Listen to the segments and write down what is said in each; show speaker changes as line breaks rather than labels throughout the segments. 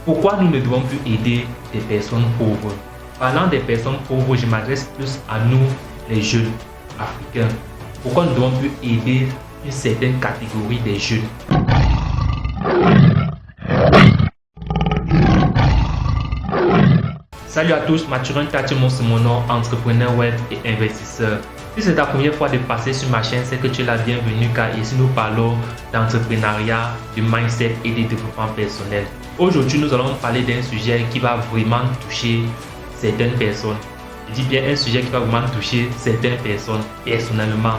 Pourquoi nous ne devons plus aider des personnes pauvres? Parlant des personnes pauvres, je m'adresse plus à nous, les jeunes africains. Pourquoi nous ne devons plus aider une certaine catégorie des jeunes? Salut à tous, Mathurin Tachemon, c'est mon nom, entrepreneur web et investisseur. Si c'est ta première fois de passer sur ma chaîne, c'est que tu es la bienvenue car ici nous parlons d'entrepreneuriat, de mindset et de développement personnel. Aujourd'hui, nous allons parler d'un sujet qui va vraiment toucher certaines personnes. Je dis bien un sujet qui va vraiment toucher certaines personnes personnellement.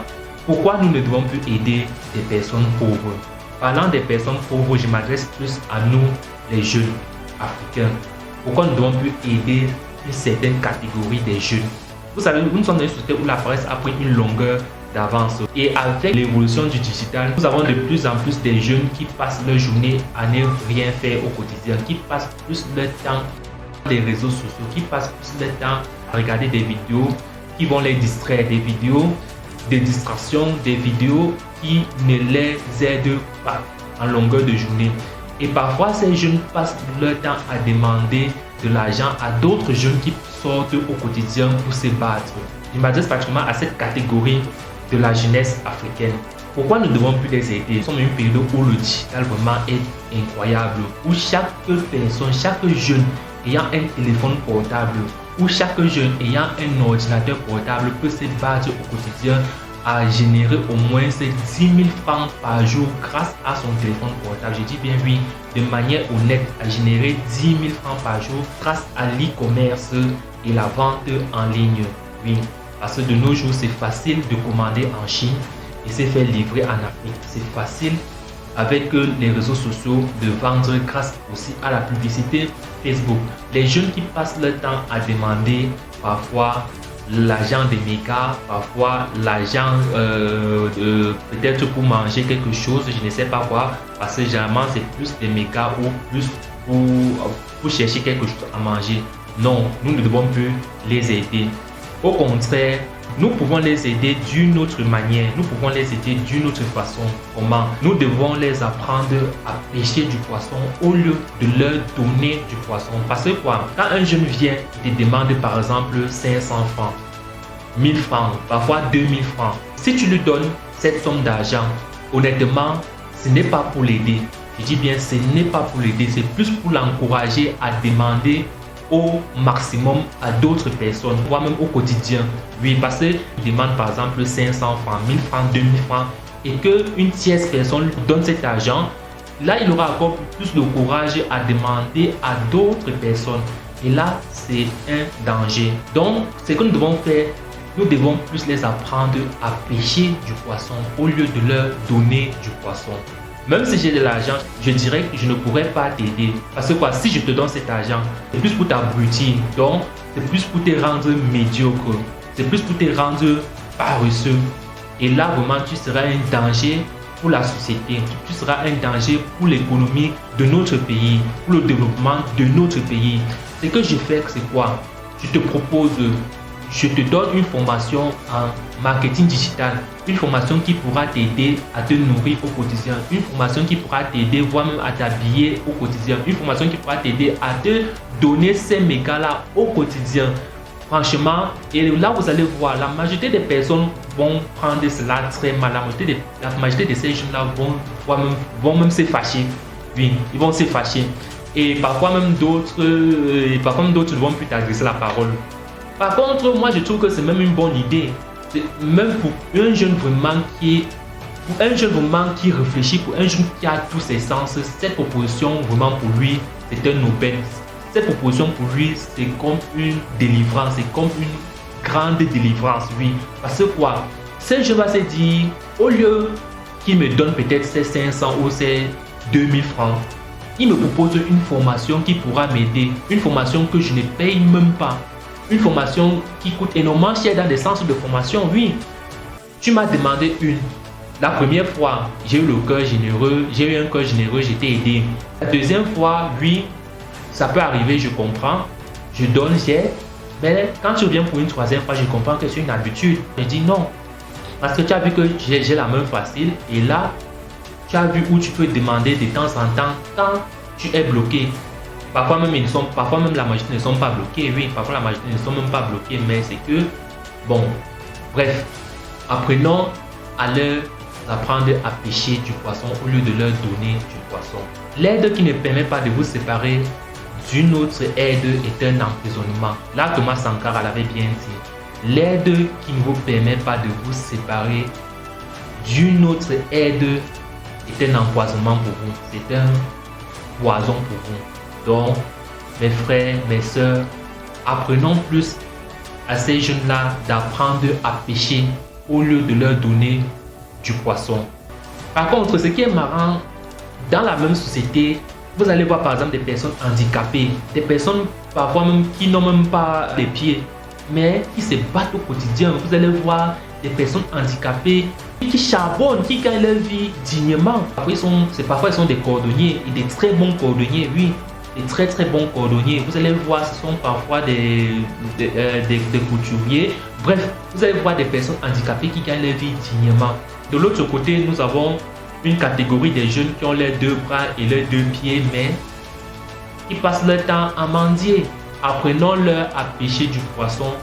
Pourquoi nous ne devons plus aider des personnes pauvres? Parlant des personnes pauvres, je m'adresse plus à nous, les jeunes africains. Pourquoi nous ne devons plus aider une certaine catégorie des jeunes? Vous savez, nous sommes dans une société où la paresse a pris une longueur d'avance. Et avec l'évolution du digital, nous avons de plus en plus des jeunes qui passent leur journée à ne rien faire au quotidien, qui passent plus leur temps sur les réseaux sociaux, qui passent plus leur temps à regarder des vidéos qui vont les distraire, des vidéos de distraction, des vidéos qui ne les aident pas en longueur de journée. Et parfois, ces jeunes passent leur temps à demander de l'argent à d'autres jeunes qui sortent au quotidien pour se battre. Je m'adresse particulièrement à cette catégorie de la jeunesse africaine. Pourquoi nous ne devons plus les aider? Nous sommes dans une période où le digital vraiment est incroyable, où chaque personne, chaque jeune ayant un téléphone portable, où chaque jeune ayant un ordinateur portable peut se battre au quotidien à générer au moins 10 000 francs par jour grâce à son téléphone portable. Je dis bien oui, de manière honnête, à générer 10 000 francs par jour grâce à l'e-commerce et la vente en ligne. Oui, parce que de nos jours, c'est facile de commander en Chine et se faire livrer en Afrique. C'est facile avec les réseaux sociaux de vendre grâce aussi à la publicité Facebook. Les jeunes qui passent leur temps à demander parfois l'argent des mégas, parfois l'argent peut-être pour manger quelque chose, je ne sais pas quoi, parce que généralement c'est plus des mégas ou plus pour chercher quelque chose à manger. Non, nous ne devons plus les aider. Au contraire, nous pouvons les aider d'une autre manière, nous pouvons les aider d'une autre façon. Comment? Nous devons les apprendre à pêcher du poisson au lieu de leur donner du poisson. Parce que quoi? Quand un jeune vient et te demande par exemple 500 francs, 1000 francs, parfois 2000 francs, si tu lui donnes cette somme d'argent, honnêtement, ce n'est pas pour l'aider. Je dis bien, ce n'est pas pour l'aider, c'est plus pour l'encourager à demander au maximum à d'autres personnes, voire même au quotidien. Oui, parce qu'il demande par exemple 500 francs, 1000 francs, 2000 francs et qu'une tierce personne lui donne cet argent, là il aura encore plus de courage à demander à d'autres personnes. Et là, c'est un danger. Donc, ce que nous devons faire, nous devons plus les apprendre à pêcher du poisson au lieu de leur donner du poisson. Même si j'ai de l'argent, je dirais que je ne pourrais pas t'aider. Parce que quoi, si je te donne cet argent, c'est plus pour t'abrutir. Donc, c'est plus pour te rendre médiocre. C'est plus pour te rendre paresseux. Et là, vraiment, tu seras un danger pour la société. Tu seras un danger pour l'économie de notre pays, pour le développement de notre pays. Ce que je fais, c'est quoi? Je te propose, je te donne une formation en marketing digital, une formation qui pourra t'aider à te nourrir au quotidien, une formation qui pourra t'aider voire même à t'habiller au quotidien, une formation qui pourra t'aider à te donner ces mégas-là au quotidien. Franchement, et là vous allez voir, la majorité des personnes vont prendre cela très mal. La majorité de ces jeunes-là vont même se fâcher. Oui, ils vont se fâcher. Et parfois même d'autres ne vont plus t'adresser la parole. Par contre, moi je trouve que c'est même une bonne idée. Même pour un jeune vraiment qui réfléchit, pour un jeune qui a tous ses sens, cette proposition vraiment pour lui, c'est un aubaine. Cette proposition pour lui, c'est comme une délivrance, c'est comme une grande délivrance, oui. Parce que quoi? Ce jeune va se dire, au lieu qu'il me donne peut-être ses 500 ou ses 2000 francs, il me propose une formation qui pourra m'aider, une formation que je ne paye même pas. Une formation qui coûte énormément cher dans des centres de formation, oui. Tu m'as demandé une. La première fois, j'ai eu le cœur généreux, j'ai eu un cœur généreux, j'ai été aidé. La deuxième fois, oui, ça peut arriver, je comprends. Je donne, mais quand tu reviens pour une troisième fois, je comprends que c'est une habitude. Je dis non. Parce que tu as vu que j'ai la main facile et là, tu as vu où tu peux demander de temps en temps quand tu es bloqué. Parfois même la majorité ne sont pas bloqués. Oui, parfois la majorité ne sont même pas bloqués, mais c'est que, bon, bref, apprenons à leur apprendre à pêcher du poisson au lieu de leur donner du poisson. L'aide qui ne permet pas de vous séparer d'une autre aide est un emprisonnement. Là, Thomas Sankara l'avait bien dit. L'aide qui ne vous permet pas de vous séparer d'une autre aide est un empoisonnement pour vous. C'est un poison pour vous. Donc, mes frères, mes sœurs, apprenons plus à ces jeunes-là d'apprendre à pêcher au lieu de leur donner du poisson. Par contre, ce qui est marrant, dans la même société, vous allez voir par exemple des personnes handicapées, des personnes parfois même qui n'ont même pas les pieds, mais qui se battent au quotidien. Vous allez voir des personnes handicapées qui charbonnent, qui gagnent leur vie dignement. Parfois ils sont des cordonniers, et des très bons cordonniers, oui, des très bons cordonniers. Vous allez voir, ce sont parfois des couturiers. Bref, vous allez voir des personnes handicapées qui gagnent leur vie dignement. De l'autre côté, nous avons une catégorie des jeunes qui ont leurs 2 bras et leurs 2 pieds, mais qui passent leur temps à mendier. Apprenons-leur à pêcher du poisson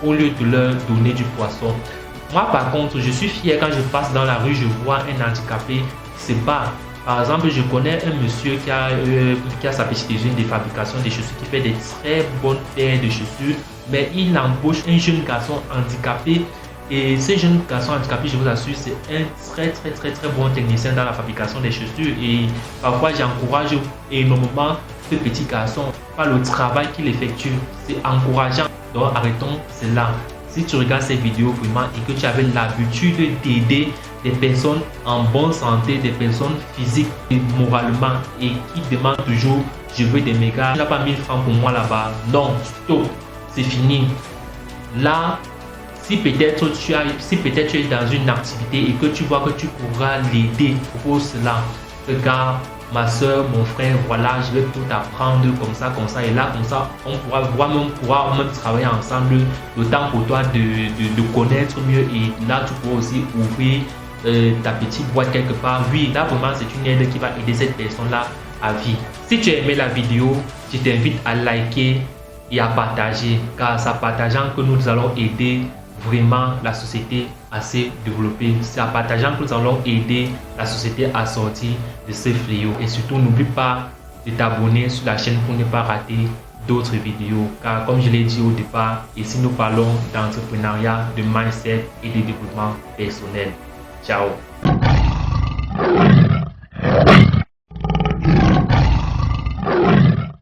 au lieu de leur donner du poisson. Moi, par contre, je suis fier quand je passe dans la rue, je vois un handicapé qui se bat. Par exemple, je connais un monsieur qui a sa petite usine de fabrication de chaussures, qui fait des très bonnes paires de chaussures, mais il embauche un jeune garçon handicapé. Et ce jeune garçon handicapé, je vous assure, c'est un très bon technicien dans la fabrication des chaussures. Et parfois, j'encourage énormément ce petit garçon par le travail qu'il effectue. C'est encourageant. Donc, arrêtons cela. Si tu regardes ces vidéos vraiment et que tu avais l'habitude d'aider des personnes en bonne santé, des personnes physiques et moralement, et qui demandent toujours, je veux des mégas, tu n'as pas 1000 francs pour moi là-bas. Non, stop, c'est fini. Là, si peut-être tu es dans une activité et que tu vois que tu pourras l'aider pour cela, regarde, ma soeur, mon frère, voilà, je vais tout apprendre comme ça, et là, comme ça, on pourra même travailler ensemble, le temps pour toi de connaître mieux, et là, tu pourras aussi ouvrir ta petite boîte quelque part. Oui, là, vraiment, c'est une aide qui va aider cette personne-là à vivre. Si tu as aimé la vidéo, je t'invite à liker et à partager, car c'est en partageant que nous allons aider vraiment la société à se développer. C'est en partageant que nous allons aider la société à sortir de ce fléau. Et surtout, n'oublie pas de t'abonner sur la chaîne pour ne pas rater d'autres vidéos. Car comme je l'ai dit au départ, ici nous parlons d'entrepreneuriat, de mindset et de développement personnel. Ciao!